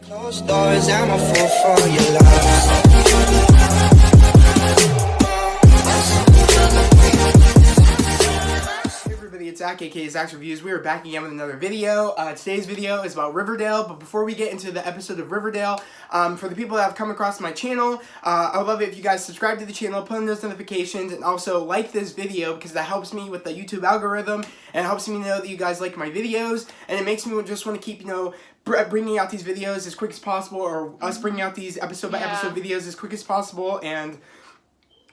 Closed doors, I'm a fool for your love. Hey everybody, it's Zach, aka Zach's Reviews. We are back again with another video. Today's video is about Riverdale, but before we get into the episode of Riverdale, for the people that have come across my channel, I would love it if you guys subscribe to the channel, put on those notifications, and also like this video because that helps me with the YouTube algorithm, and it helps me know that you guys like my videos, and it makes me just want to keep, bringing out these videos as quick as possible, or us bringing out these episode by episode videos as quick as possible. And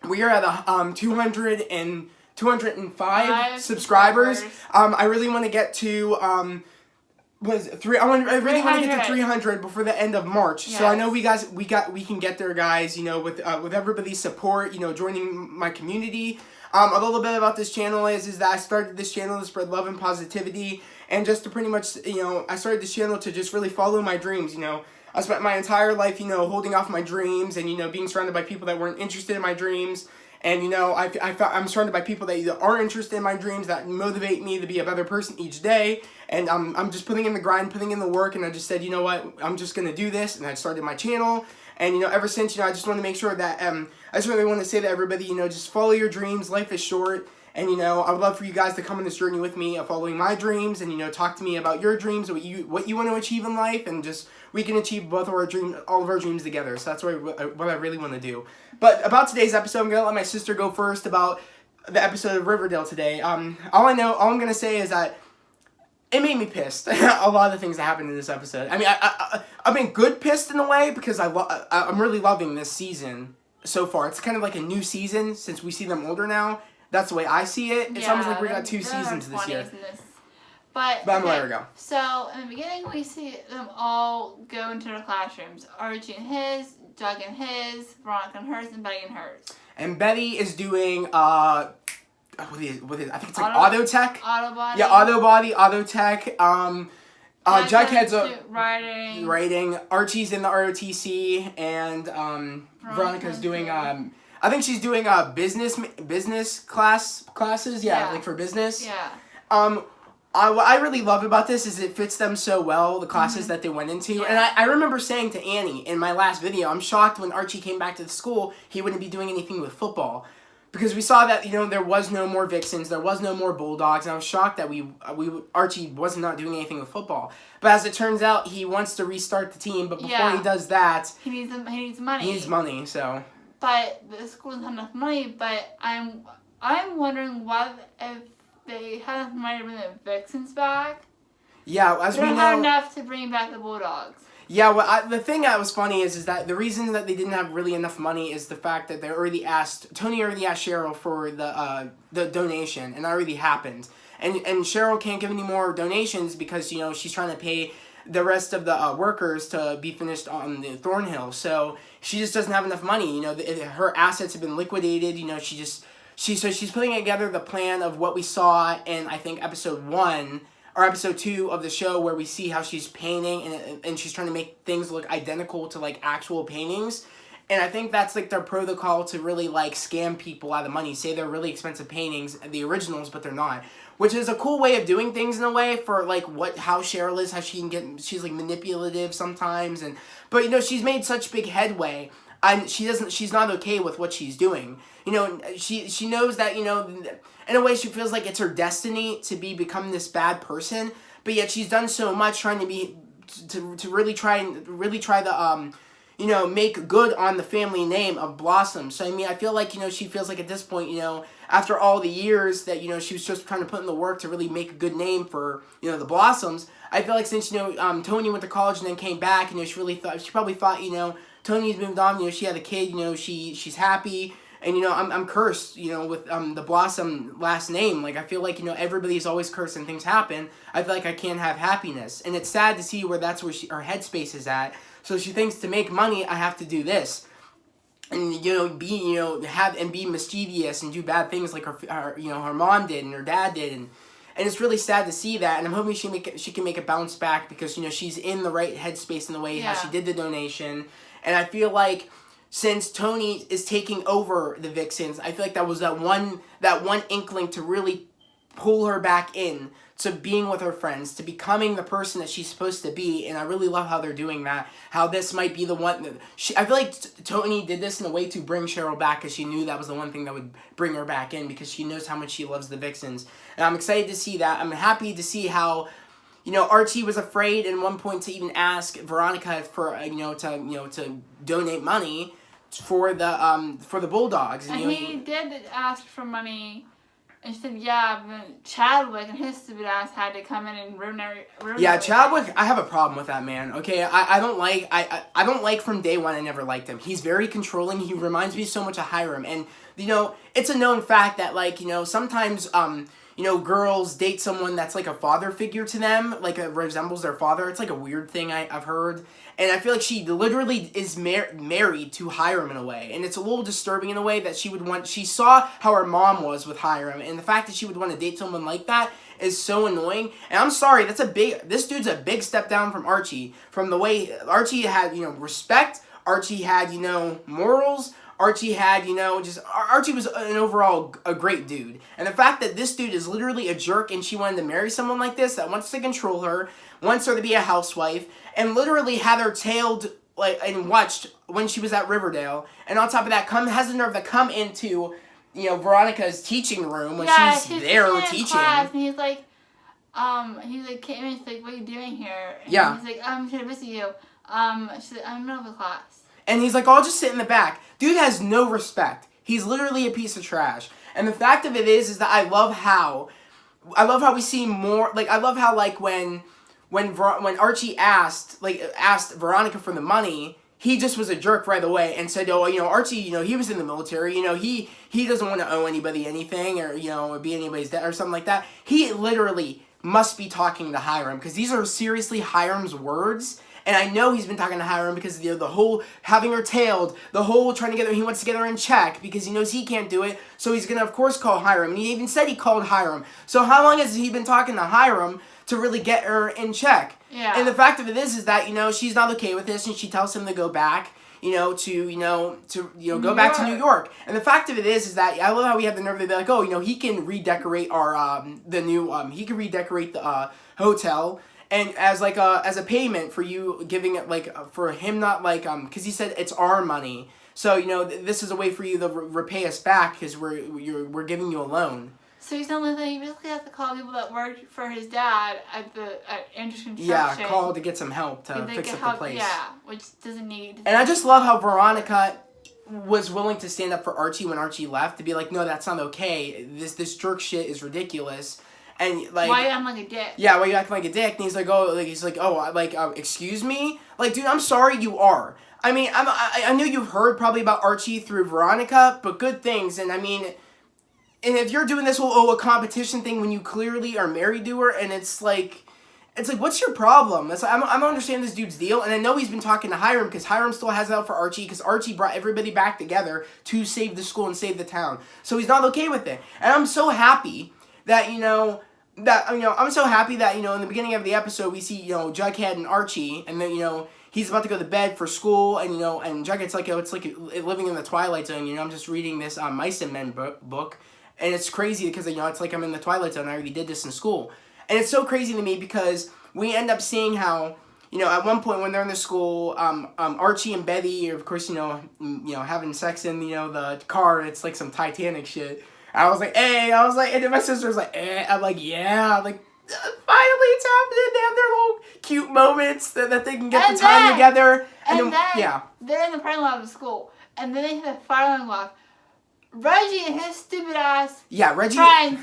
we are at 205 subscribers. I really want to get to I really want to get to 300 before the end of March. Yes. So I know we can get there, guys. With everybody's support, joining my community. A little bit about this channel is that I started this channel to spread love and positivity, and just to pretty much, I started this channel to just really follow my dreams. I spent my entire life, holding off my dreams, and being surrounded by people that weren't interested in my dreams. And I'm surrounded by people that either are interested in my dreams, that motivate me to be a better person each day. And I'm just putting in the grind, putting in the work, and I just said, you know what, I'm just gonna do this. And I started my channel. And ever since, I just want to make sure that I just really want to say to everybody, just follow your dreams. Life is short. And, I would love for you guys to come on this journey with me of following my dreams, and, talk to me about your dreams, what you want to achieve in life, and just we can achieve both of our all of our dreams together. So that's what I really want to do. But about today's episode, I'm going to let my sister go first about the episode of Riverdale today. All I'm going to say is that it made me pissed. A lot of the things that happened in this episode. I mean, I've been good pissed in a way, because I'm really loving this season so far. It's kind of like a new season since we see them older now. That's the way I see it. It's almost like we got 2 seasons this year. But I'm gonna let her go. So in the beginning, we see them all go into their classrooms. Archie and his, Doug and his, Veronica and hers, and Betty and hers. And Betty is doing I think it's like auto tech. Auto body. Yeah, auto tech. Jughead's writing. Archie's in the ROTC, and Veronica's doing I think she's doing business classes. Yeah, like for business. Yeah. What I really love about this is it fits them so well, the classes that they went into. Yeah. And I remember saying to Annie in my last video, I'm shocked when Archie came back to the school, he wouldn't be doing anything with football. Because we saw that, there was no more Vixens, there was no more Bulldogs, and I was shocked that Archie was not doing anything with football. But as it turns out, he wants to restart the team, but before he does that... He needs money. He needs money, so... But the school doesn't have enough money, but I'm wondering why, if they had enough money to bring the Vixens back. Yeah, as we know... They don't have enough to bring back the Bulldogs. Yeah, well, the thing that was funny is that the reason that they didn't have really enough money is the fact that Tony already asked Cheryl for the donation, and that already happened. And Cheryl can't give any more donations because, she's trying to pay the rest of the workers to be finished on the Thornhill. So she just doesn't have enough money. Her assets have been liquidated. She's putting together the plan of what we saw in, I think, episode 1 or episode 2 of the show, where we see how she's painting and she's trying to make things look identical to like actual paintings. And I think that's like their protocol to really like scam people out of money. Say they're really expensive paintings, the originals, but they're not. Which is a cool way of doing things in a way for like how Cheryl is, how she's like manipulative sometimes, but she's made such big headway, and she's not okay with what she's doing. She knows that, in a way she feels like it's her destiny to become this bad person, but yet she's done so much trying to really try to make good on the family name of Blossom. So, I feel like, she feels like at this point, after all the years that, she was just trying to put in the work to really make a good name for, the Blossoms, I feel like since, Tony went to college and then came back, she probably thought, Tony's moved on, she had a kid, she's happy, and, I'm cursed, with the Blossom last name. Like, I feel like, everybody's always cursed and things happen. I feel like I can't have happiness. And it's sad to see where that's where her headspace is at. So she thinks to make money, I have to do this. And, be mischievous and do bad things like her mom did and her dad did. And it's really sad to see that. And I'm hoping she can make a bounce back because, she's in the right headspace in the way how she did the donation. And I feel like since Tony is taking over the Vixens, I feel like that was that one inkling to really pull her back in to being with her friends, to becoming the person that she's supposed to be, and I really love how they're doing that. How this might be the one that I feel like Tony did this in a way to bring Cheryl back, because she knew that was the one thing that would bring her back in, because she knows how much she loves the Vixens, and I'm excited to see that. I'm happy to see how, Archie was afraid at one point to even ask Veronica for to donate money for the Bulldogs, and he did ask for money. And she said, yeah, but Chadwick and his stupid ass had to come in and ruin Yeah, Chadwick, I have a problem with that man. Okay, I don't like from day one. I never liked him. He's very controlling. He reminds me so much of Hiram, and it's a known fact that sometimes girls date someone that's like a father figure to them, like resembles their father. It's like a weird thing I've heard. And I feel like she literally is married to Hiram in a way. And it's a little disturbing in a way that she saw how her mom was with Hiram. And the fact that she would want to date someone like that is so annoying. And I'm sorry, this dude's a big step down from Archie. From the way Archie had, respect. Archie had, morals. Archie had, Archie was an overall a great dude. And the fact that this dude is literally a jerk and she wanted to marry someone like this that wants to control her, wants her to be a housewife, and literally had her tailed and watched when she was at Riverdale. And on top of that, has the nerve to come into, Veronica's teaching room when she's there teaching. Class, and he's like, came in, he's like, what are you doing here? And he's like, I'm here to visit you. She's like, I'm in the middle of a class. And he's like, I'll just sit in the back. Dude has no respect. He's literally a piece of trash. And the fact of it is that I love how we see more, I love how, when Archie asked Veronica for the money, he just was a jerk right away and said, Archie, he was in the military, he doesn't want to owe anybody anything or, be anybody's debt or something like that. He literally must be talking to Hiram, because these are seriously Hiram's words. And I know he's been talking to Hiram because the whole having her tailed, the whole trying to get her, he wants to get her in check because he knows he can't do it. So he's going to, of course, call Hiram. And he even said he called Hiram. So how long has he been talking to Hiram to really get her in check? Yeah. And the fact of it is that, she's not okay with this, and she tells him to go back, go back to New York. And the fact of it is that I love how we have the nerve to be like, he can redecorate he can redecorate the hotel. And as a payment for you giving it for him not because he said it's our money, so this is a way for you to repay us back because we're giving you a loan. So he's telling me he basically has to call people that work for his dad at Andrews Construction. Yeah, call to get some help to fix up the place. Yeah, which doesn't need. And I just love how Veronica was willing to stand up for Archie when Archie left, to be like, no, that's not okay. This jerk shit is ridiculous. And why you acting like a dick? Yeah, why you acting like a dick? And he's like, excuse me? Dude, I'm sorry, you are. I mean, I know you've heard probably about Archie through Veronica, but good things. And I mean, and if you're doing this whole a competition thing when you clearly are married to her, and it's like, what's your problem? I don't understand this dude's deal. And I know he's been talking to Hiram because Hiram still has it out for Archie because Archie brought everybody back together to save the school and save the town. So he's not okay with it. And I'm so happy that, I'm so happy that, in the beginning of the episode, we see, Jughead and Archie, and then, he's about to go to bed for school, and, and Jughead's like, it's like living in the Twilight Zone, I'm just reading this Mice and Men book, and it's crazy because, it's like I'm in the Twilight Zone, I already did this in school. And it's so crazy to me because we end up seeing how, at one point when they're in the school, Archie and Betty are, of course, having sex in, the car, and it's like some Titanic shit. I was like, hey, and then my sister was like, I'm like, yeah, finally it's happening. They have their little cute moments that they can get the time together. And then they're in the parking lot of the school, and then they hit a fire alarm off. Reggie and his stupid ass try and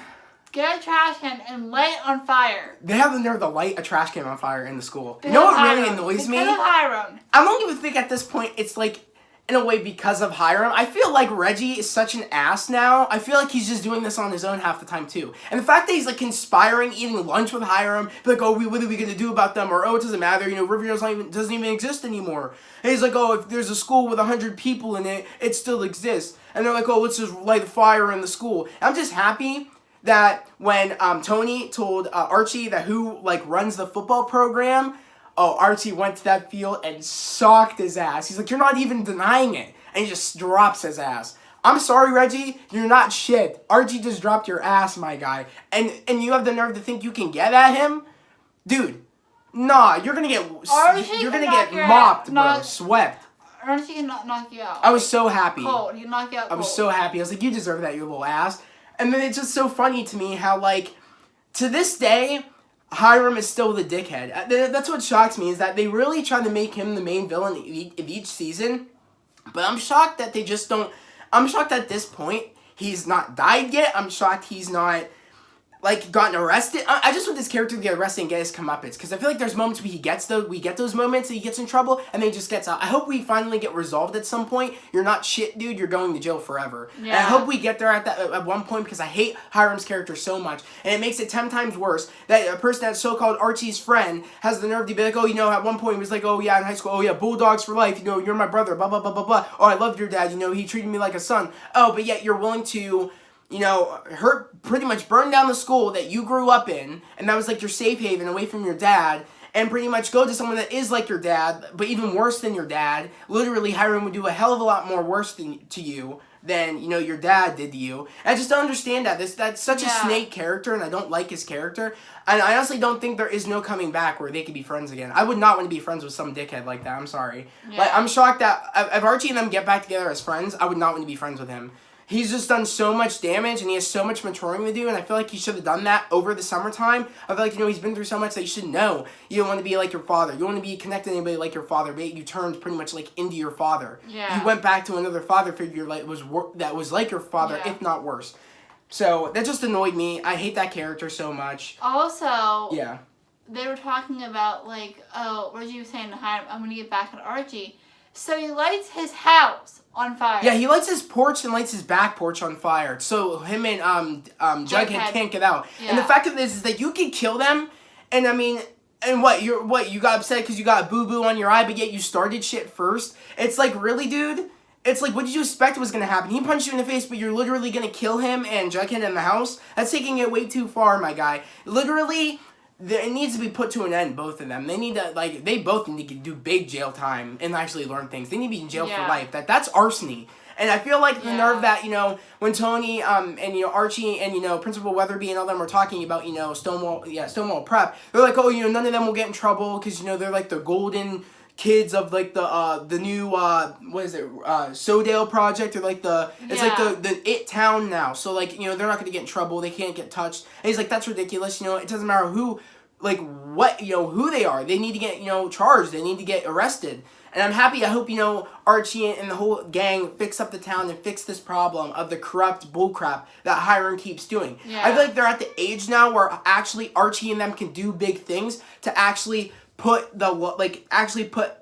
get a trash can and light it on fire. They have the nerve to light a trash can on fire in the school. You know what really annoys me? Because of Hiram. I don't even think at this point it's in a way because of Hiram. I feel like Reggie is such an ass now. I feel like he's just doing this on his own half the time too. And the fact that he's conspiring, eating lunch with Hiram, what are we going to do about them? Or, it doesn't matter, Riverdale doesn't even exist anymore. And he's like, if there's a school with 100 people in it, it still exists. And they're like, let's just light a fire in the school. I'm just happy that when Tony told Archie that who runs the football program, Archie went to that field and socked his ass. He's like, you're not even denying it. And he just drops his ass. I'm sorry, Reggie, you're not shit. Archie just dropped your ass, my guy. And you have the nerve to think you can get at him? Dude, nah, you're gonna get mopped, bro, swept. Archie can knock you out. I was so happy. Cold. He can knock you out cold. I was so happy. I was like, you deserve that, you little ass. And then it's just so funny to me how, like, to this day, Hiram is still the dickhead. That's what shocks me, is that they really try to make him the main villain of each season. But I'm shocked that they just don't... I'm shocked at this point he's not died yet. I'm shocked he's not, like, gotten arrested. I just want this character to get arrested and get his comeuppance, because I feel like there's moments where we get those moments that he gets in trouble and then he just gets out. I hope we finally get resolved at some point. You're not shit, dude. You're going to jail forever. Yeah. And I hope we get there at one point, because I hate Hiram's character so much, and it makes it 10 times worse that a person that's so-called Archie's friend has the nerve to be like, oh, you know, at one point he was like, oh yeah, in high school, oh yeah, Bulldogs for life, you know, you're my brother, blah blah blah blah blah. Oh, I loved your dad, you know, he treated me like a son. Oh, but yet you're willing to, you know, pretty much burn down the school that you grew up in, and that was like your safe haven away from your dad, and pretty much go to someone that is like your dad, but even worse than your dad. Literally, Hiram would do a hell of a lot more worse to you than, you know, your dad did to you. And I just don't understand that. That's such a snake character, and I don't like his character. And I honestly don't think there is no coming back where they could be friends again. I would not want to be friends with some dickhead like that. I'm sorry. Yeah. Like, I'm shocked that if Archie and them get back together as friends, I would not want to be friends with him. He's just done so much damage, and he has so much maturing to do, and I feel like he should have done that over the summertime. I feel like, you know, he's been through so much that you should know you don't want to be like your father. You don't want to be connected to anybody like your father, but you turned pretty much, like, into your father. Yeah. You went back to another father figure that was like your father, if not worse. So, that just annoyed me. I hate that character so much. Also, they were talking about, like, oh, Reggie was saying to Hiram, I'm going to get back at Archie. So he lights his house on fire. Yeah, he lights his porch and lights his back porch on fire. So him and Jughead can't get out. Yeah. And the fact of this is that you can kill them, and I mean, and you got upset because you got a boo-boo on your eye, but yet you started shit first? It's like, really, dude? It's like, what did you expect was going to happen? He punched you in the face, but you're literally going to kill him and Jughead in the house? That's taking it way too far, my guy. Literally... It needs to be put to an end, both of them. They need to, like, they both need to do big jail time and actually learn things. They need to be in jail for life. That's arsony. And I feel like the nerve that, you know, when Tony, and, you know, Archie and, you know, Principal Weatherby and all them were talking about, you know, Stonewall Prep, they're like, oh, you know, none of them will get in trouble because, you know, they're like the golden kids of, like, the new, what is it, Sodale Project, or, like, it's like the It Town now, so, like, you know, they're not gonna get in trouble, they can't get touched, and he's like, that's ridiculous, you know, it doesn't matter who, like, what, you know, who they are, they need to get, you know, charged, they need to get arrested, and I'm happy, I hope, you know, Archie and the whole gang fix up the town and fix this problem of the corrupt bullcrap that Hiram keeps doing. Yeah. I feel like they're at the age now where actually Archie and them can do big things to actually put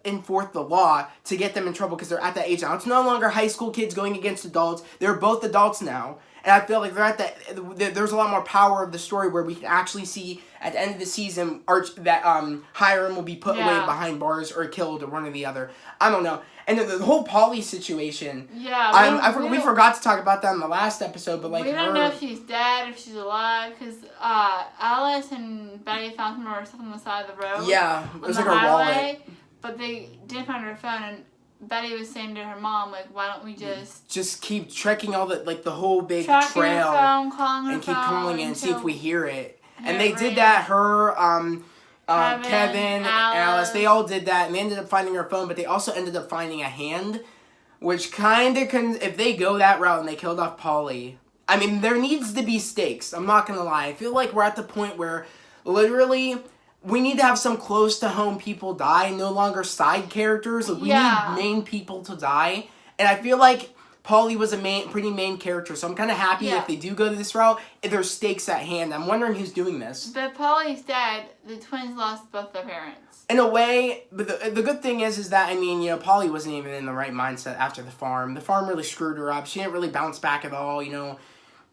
in forth the law to get them in trouble, because they're at that age now. It's no longer high school kids going against adults. They're both adults now. And I feel like they're at that. There's a lot more power of the story where we can actually see at the end of the season Hiram will be put away behind bars or killed, or one or the other. I don't know. And the whole Polly situation. Yeah. We forgot to talk about that in the last episode, but like we don't know if she's dead, if she's alive, because Alice and Betty found her stuff on the side of the road. Yeah, it was like her wallet. But they didn't find her phone, and Betty was saying to her mom, like, why don't we just keep trekking all the whole big trail and keep calling it and see if we hear it. And they did that. Her, Kevin, Alice, they all did that, and they ended up finding her phone, but they also ended up finding a hand, which kind of if they go that route and they killed off Polly, I mean, there needs to be stakes. I'm not gonna lie. I feel like we're at the point where literally we need to have some close to home people die, no longer side characters. Like, we need main people to die, and I feel like Polly was a pretty main character, so I'm kind of happy if they do go to this route, if there's stakes at hand. I'm wondering who's doing this. But Polly's dead. The twins lost both their parents. In a way, but the good thing is that, I mean, you know, Polly wasn't even in the right mindset after the farm. The farm really screwed her up. She didn't really bounce back at all, you know.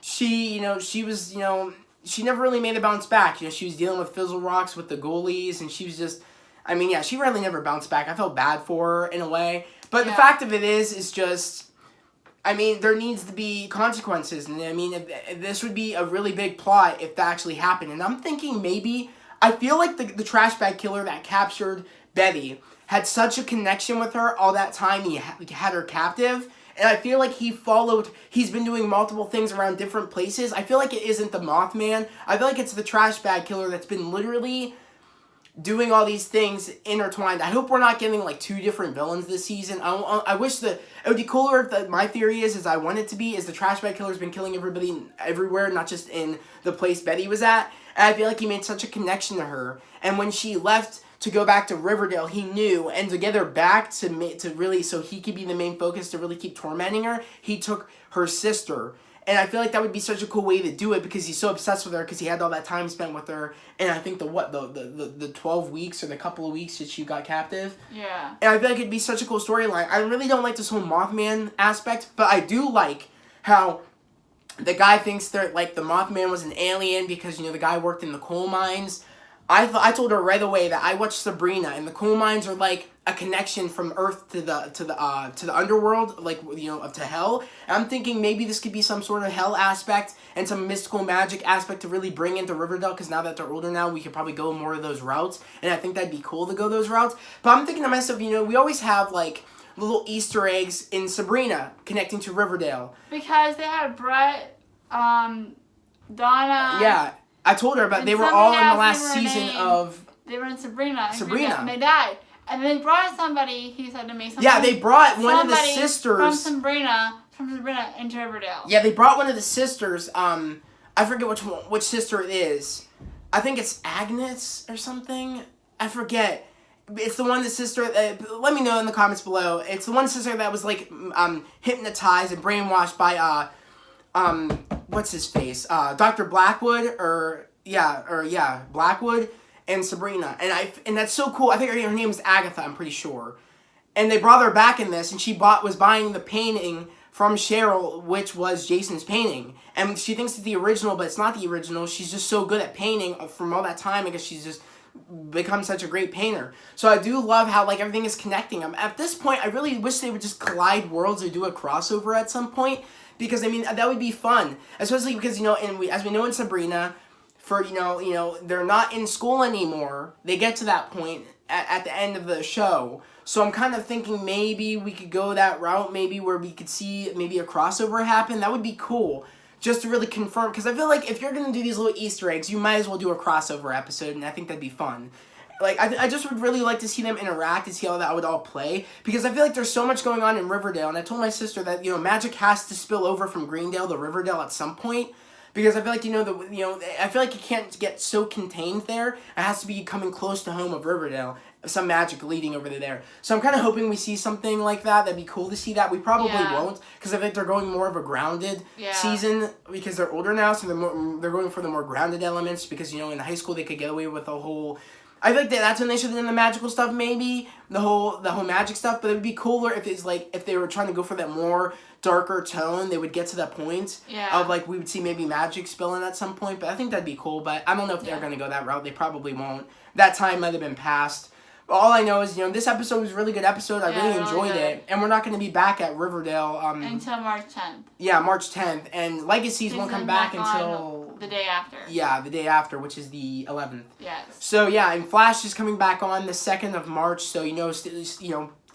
She was, you know, she never really made a bounce back. You know, she was dealing with Fizzle Rocks with the goalies, and she was just, I mean, yeah, she really never bounced back. I felt bad for her in a way. But the fact of it is just, I mean, there needs to be consequences. And I mean, if this would be a really big plot if that actually happened. And I'm thinking maybe, I feel like the trash bag killer that captured Betty had such a connection with her all that time he had her captive. and I feel like he's been doing multiple things around different places. I feel like it isn't the Mothman. I feel like it's the trash bag killer that's been literally doing all these things intertwined. I hope we're not getting like 2 different villains this season. I wish it would be cooler if my theory is I want it to be, is the trash bag killer's been killing everybody everywhere, not just in the place Betty was at. And I feel like he made such a connection to her. And when she left to go back to Riverdale, he knew, and to get her back to really, so he could be the main focus to really keep tormenting her, he took her sister. And I feel like that would be such a cool way to do it because he's so obsessed with her because he had all that time spent with her. And I think the 12 weeks or the couple of weeks that she got captive. Yeah. And I feel like it'd be such a cool storyline. I really don't like this whole Mothman aspect, but I do like how the guy thinks that like the Mothman was an alien because, you know, the guy worked in the coal mines. I told her right away that I watched Sabrina, and the coal mines are like a connection from Earth to the underworld, like, you know, to hell. And I'm thinking maybe this could be some sort of hell aspect and some mystical magic aspect to really bring into Riverdale, because now that they're older now, we could probably go more of those routes, and I think that'd be cool to go those routes. But I'm thinking to myself, you know, we always have like little Easter eggs in Sabrina connecting to Riverdale. Because they had Brett, Donna. Yeah. I told her about they were all in the last season of... They were in Sabrina. Sabrina. And they died. And they brought somebody, he said to me, yeah, they brought one of the sisters... from Sabrina into Riverdale. Yeah, they brought one of the sisters, I forget which sister it is. I think it's Agnes or something. I forget. It's the one sister, let me know in the comments below. It's the one sister that was like hypnotized and brainwashed by what's his face? Dr. Blackwood Blackwood and Sabrina. And that's so cool. I think her name is Agatha, I'm pretty sure. And they brought her back in this, and she was buying the painting from Cheryl, which was Jason's painting. And she thinks it's the original, but it's not the original. She's just so good at painting from all that time because she's just become such a great painter. So I do love how like everything is connecting. At this point, I really wish they would just collide worlds or do a crossover at some point. Because, I mean, that would be fun. Especially because, you know, as we know in Sabrina, for, you know, they're not in school anymore. They get to that point at the end of the show. So I'm kind of thinking maybe we could go that route, maybe where we could see maybe a crossover happen. That would be cool. Just to really confirm. Because I feel like if you're going to do these little Easter eggs, you might as well do a crossover episode. And I think that'd be fun. Like, I just would really like to see them interact and see how that would all play. Because I feel like there's so much going on in Riverdale. And I told my sister that, you know, magic has to spill over from Greendale to Riverdale at some point. Because I feel like, I feel like it can't get so contained there. It has to be coming close to home of Riverdale. Some magic leading over there. So I'm kind of hoping we see something like that. That'd be cool to see that. We probably won't. Because I think they're going more of a grounded season. Because they're older now. So they're going for the more grounded elements. Because, you know, in high school they could get away with a whole... I feel like that's when they should have done the magical stuff, maybe the whole magic stuff. But it would be cooler if it's like if they were trying to go for that more darker tone. They would get to that point of like we would see maybe magic spilling at some point. But I think that'd be cool. But I don't know if they're gonna go that route. They probably won't. That time might have been past. But all I know is, you know, this episode was a really good episode. I really enjoyed it. And we're not going to be back at Riverdale. Until March 10th. Yeah, March 10th. And Legacies won't come back until... the day after. Yeah, the day after, which is the 11th. Yes. So, yeah, and Flash is coming back on the 2nd of March. So, you know,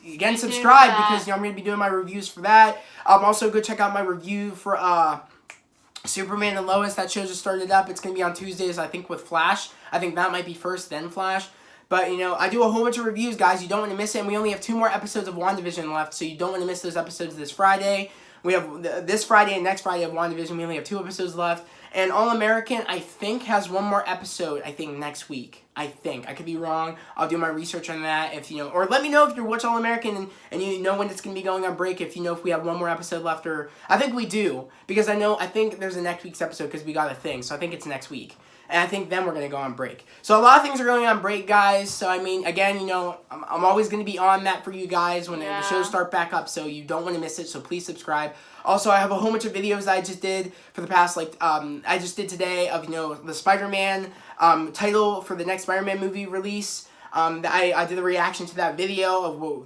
again, subscribe because, you know, I'm going to be doing my reviews for that. Also, go check out my review for... Superman and Lois. That show just started up. It's going to be on Tuesdays, I think, with Flash. I think that might be first, then Flash. But, you know, I do a whole bunch of reviews, guys. You don't want to miss it. And we only have 2 more episodes of WandaVision left, so you don't want to miss those episodes this Friday. We have this Friday and next Friday of WandaVision. We only have 2 episodes left. And All-American, I think, has 1 more episode, I think, next week. I think. I could be wrong. I'll do my research on that. If, you know, or let me know if you watch All-American and you know when it's going to be going on break. If you know if we have 1 more episode left. Or I think we do. Because I think there's a next week's episode because we got a thing. So I think it's next week. And I think then we're going to go on break. So a lot of things are going on break, guys. So, I mean, again, you know, I'm always going to be on that for you guys when the shows start back up. So you don't want to miss it. So please subscribe. Also, I have a whole bunch of videos I just did for the past, like, I just did today of, you know, the Spider-Man title for the next Spider-Man movie release. I did a reaction to that video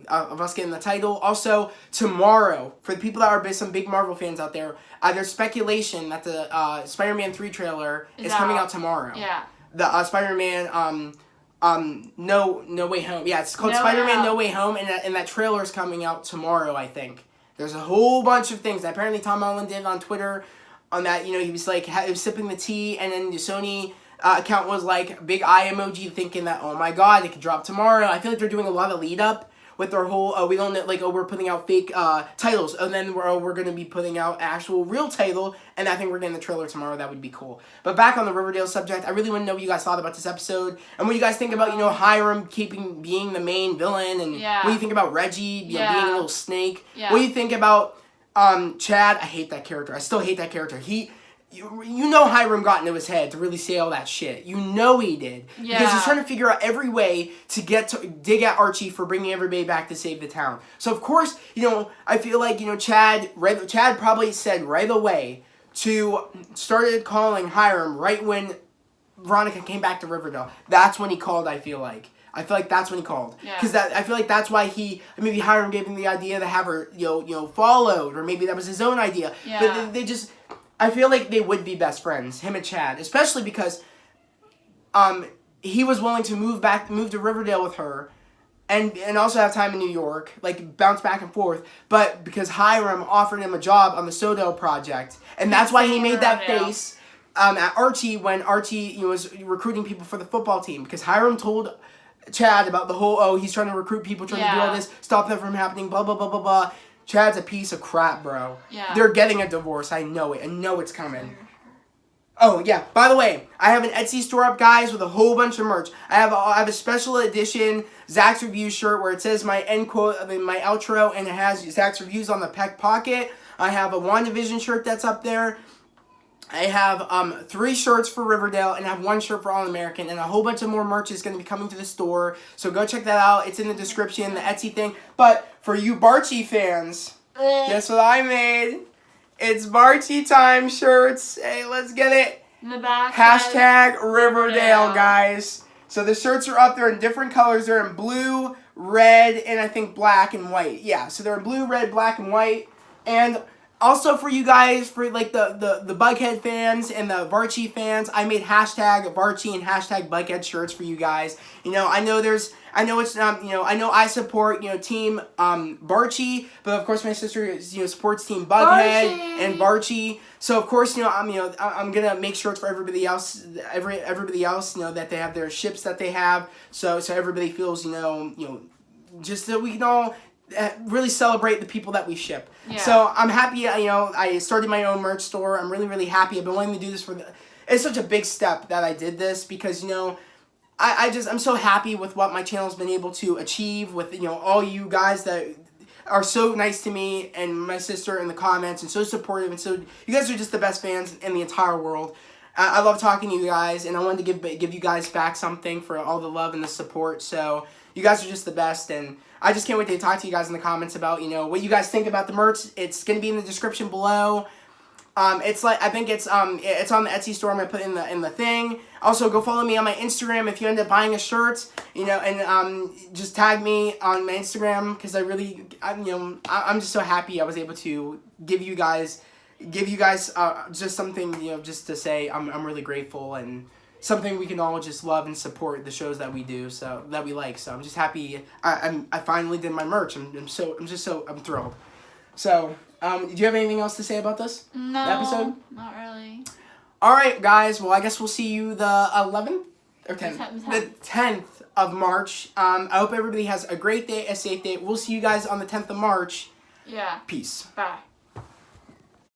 of us getting the title. Also, tomorrow, for the people that are some big Marvel fans out there, there's speculation that the Spider-Man 3 trailer is coming out tomorrow. Yeah. The Spider-Man No Way Home. Yeah, it's called Spider-Man No Way Home, and that trailer is coming out tomorrow, I think. There's a whole bunch of things that apparently Tom Holland did on Twitter on that, he was like, he was sipping the tea, and then the Sony account was like, big eye emoji, thinking that, oh my god, it could drop tomorrow. I feel like they're doing a lot of lead up with their whole, we don't know, like, we're putting out fake titles, and then we're going to be putting out actual real title, and I think we're getting the trailer tomorrow. That would be cool. But back on the Riverdale subject, I really want to know what you guys thought about this episode, and what you guys think about, Hiram being the main villain, and what do you think about Reggie being a little snake? Yeah. What do you think about Chad? I hate that character. I still hate that character. Hiram got into his head to really say all that shit. He did. Yeah. Because he's trying to figure out every way to dig at Archie for bringing everybody back to save the town. So, of course, I feel like, Chad probably said right away started calling Hiram right when Veronica came back to Riverdale. That's when he called, I feel like. That's when he called. Because I feel like that's why maybe Hiram gave him the idea to have her, followed, or maybe that was his own idea. Yeah. But I feel like they would be best friends, him and Chad, especially because he was willing to move to Riverdale with her, and also have time in New York, like bounce back and forth. But because Hiram offered him a job on the Soto project, and that's why he made that face at Archie when Archie was recruiting people for the football team, because Hiram told Chad about the whole, he's trying to recruit people, trying to do all this, stop that from happening, blah blah blah blah blah. Chad's a piece of crap, bro. Yeah. They're getting a divorce. I know it. I know it's coming. Oh, yeah. By the way, I have an Etsy store up, guys, with a whole bunch of merch. I have a special edition Zach's Reviews shirt where it says my end quote, my outro, and it has Zach's Reviews on the back pocket. I have a WandaVision shirt that's up there. I have 3 shirts for Riverdale, and I have 1 shirt for All American, and a whole bunch of more merch is going to be coming to the store. So go check that out. It's in the description, the Etsy thing. But for you Barchi fans, guess what I made? It's Barchi time shirts. Hey, let's get it. In the back. Hashtag Riverdale, guys. So the shirts are up there in different colors. They're in blue, red, and I think black and white. Yeah, so they're in blue, red, black, and white. And also for you guys, for like the Bughead fans and the Varchi fans, I made hashtag Varchi and hashtag Bughead shirts for you guys. I know I support, team Varchi, but of course my sister supports team Bughead and Varchi. So of course, I'm gonna make shirts for everybody else, everybody else, that they have their ships that they have. So everybody feels, just so we can all really celebrate the people that we ship. Yeah. So I'm happy, I started my own merch store. I'm really, really happy. I've been wanting to do this it's such a big step that I did this because, I'm so happy with what my channel's been able to achieve with, all you guys that are so nice to me and my sister in the comments and so supportive, and so you guys are just the best fans in the entire world. I love talking to you guys, and I wanted to give you guys back something for all the love and the support. So you guys are just the best, and I just can't wait to talk to you guys in the comments about, what you guys think about the merch. It's going to be in the description below. It's like, I think it's on the Etsy store. I'm going to put it in the thing. Also, go follow me on my Instagram if you end up buying a shirt, and just tag me on my Instagram, because I'm just so happy I was able to give you guys just something, just to say I'm really grateful, and something we can all just love and support the shows that we do, so that we like. So I'm just happy I finally did my merch. I'm thrilled. So do you have anything else to say about this? No, the episode? Not really. All right, guys. Well, I guess we'll see you the 11th or 10th, the 10th of March. I hope everybody has a great day, a safe day. We'll see you guys on the 10th of March. Yeah. Peace. Bye.